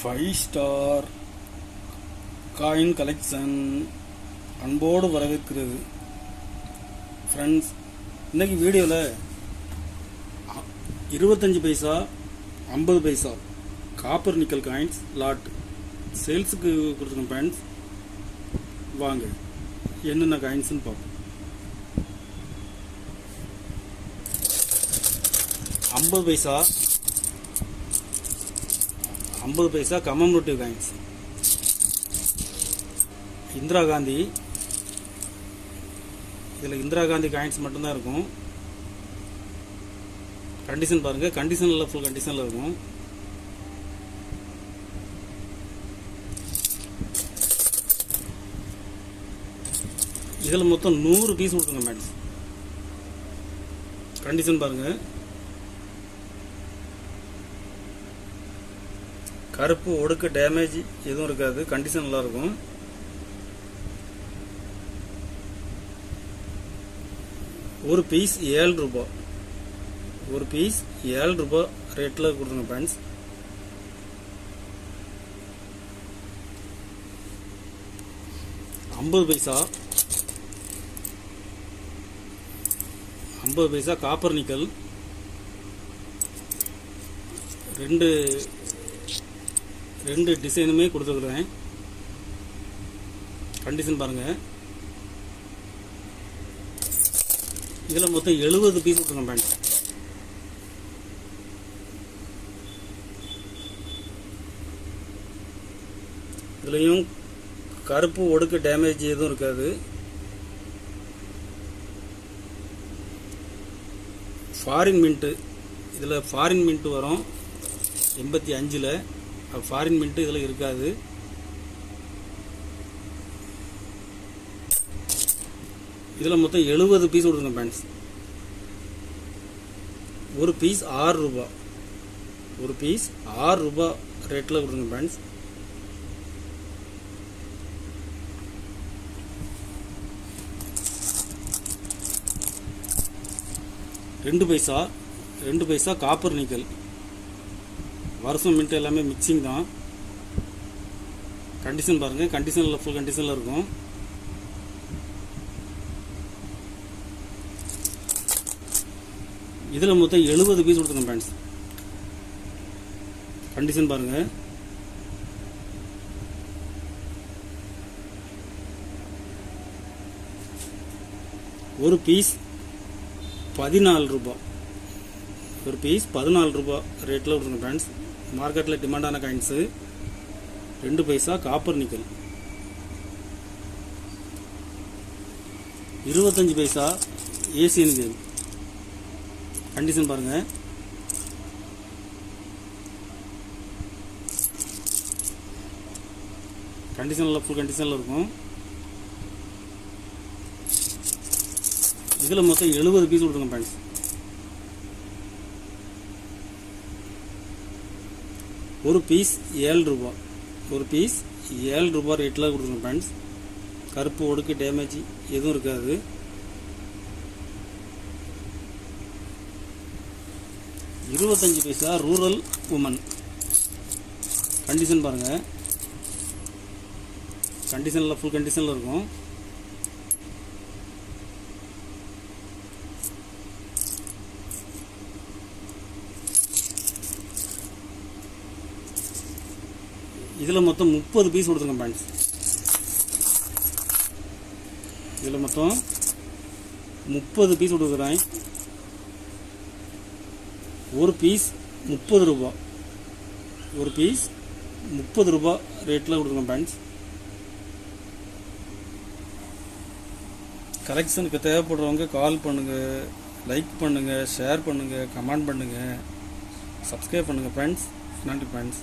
Five star coin collection அன்போடு வரவேற்கிறது. Friends, இன்றைக்கி வீடியோவில் 25 பைசா 50 பைசா காப்பர் நிக்கல் காயின்ஸ் லாட் சேல்ஸுக்கு கொடுத்துருக்கோம். ஃப்ரெண்ட்ஸ், வாங்க என்னென்ன காயின்ஸ்னு பார்ப்போம். 50 பைசா கமமேட்டிவ் காயின்ஸ். இந்திரா காந்தி, இதில் இந்திரா காந்தி காயின்ஸ் மட்டும்தான் இருக்கும். கண்டிஷன் பாருங்கள், கண்டிஷனில் ஃபுல் கண்டிஷனில் இருக்கும். இதில் மொத்தம் 100 பீஸ் கொடுத்துருங்க மேடம். கண்டிஷன் பாருங்கள், கருப்பு ஒடுக்க டேமேஜ் எதுவும் இருக்காது. கண்டிஷன் நல்லா இருக்கும். ஒரு பீஸ் 7 ரூபாய். ஒரு பீஸ் 7 ரூபாய் ரேட்டில் கொடுத்துருங்க ஃப்ரெண்ட்ஸ். ஐம்பது பைசா காப்பர் நிக்கல். ரெண்டு டிசைனுமே கொடுத்துருக்குறேன். கண்டிஷன் பாருங்கள். இதில் மொத்தம் 70 பீஸ் கொடுத்துருங்க ஃப்ரெண்ட்ஸ். இதுலேயும் கருப்பு ஒடுக்க டேமேஜ் எதுவும் இருக்காது. ஃபாரின் மின்ட்டு, இதில் ஃபாரின் மின்ட்டு வரும் 85. ஃபாரின் மின்ட்டு இதில் இருக்காது. இதில் மொத்தம் 70 பீஸ் கொடுங்க ஃப்ரெண்ட்ஸ். ஒரு பீஸ் 6 ரூபாய். ஒரு பீஸ் 6 ரூபாய் ரேட்டில் கொடுங்க ஃப்ரெண்ட்ஸ். ரெண்டு பைசா காப்பர் நிக்கல். வருஷம் மின்ட் எல்லாமே மிக்சிங் தான். கண்டிஷன் பாருங்கள், கண்டிஷனில் ஃபுல் கண்டிஷனில் இருக்கும். இதில் மொத்தம் 70 பீஸ் கொடுத்துருங்க ஃப்ரெண்ட்ஸ். கண்டிஷன் பாருங்கள். ஒரு பீஸ் 14 ரூபாய். ஒரு பீஸ் 14 ரூபாய் ரேட்டில் கொடுத்துருங்க ஃப்ரெண்ட்ஸ். மார்க்கெட்டில் டிமாண்டான காயின்ஸு. 2 பைசா காப்பர் நிக்கல். 25 பைசா ஏசியன் கேம். கண்டிஷன் பாருங்கள். கண்டிஷனில் ஃபுல் கண்டிஷனில் இருக்கும். இதில் மொத்தம் 70 பீஸ் கொடுத்துருங்க ஃப்ரெண்ட்ஸ். ஒரு பீஸ் 7 ரூபாய். ஒரு பீஸ் 7 ரூபாய் ரேட்டில் கொடுத்துருங்க ஃப்ரெண்ட்ஸ். கருப்பு ஒடுக்கு டேமேஜ் எதுவும் இருக்காது. இருபத்தஞ்சு பைசா ரூரல் உமன். கண்டிஷன் பாருங்கள். கண்டிஷனில் ஃபுல் கண்டிஷனில் இருக்கும். இதில் மொத்தம் 30 பீஸ் கொடுத்துருங்க ஃப்ரெண்ட்ஸ். இதில் மொத்தம் 30 பீஸ் கொடுக்குறேன். ஒரு பீஸ் 30 ரூபாய். ஒரு பீஸ் 30 ரூபாய் ரேட்டில் கொடுத்துருங்க ஃப்ரெண்ட்ஸ். கலெக்ஷனுக்கு தேவைப்படுறவங்க கால் பண்ணுங்கள், லைக் பண்ணுங்கள், ஷேர் பண்ணுங்கள், கமெண்ட் பண்ணுங்கள், சப்ஸ்கிரைப் பண்ணுங்கள் ஃப்ரெண்ட்ஸ். நன்றி ஃப்ரெண்ட்ஸ்.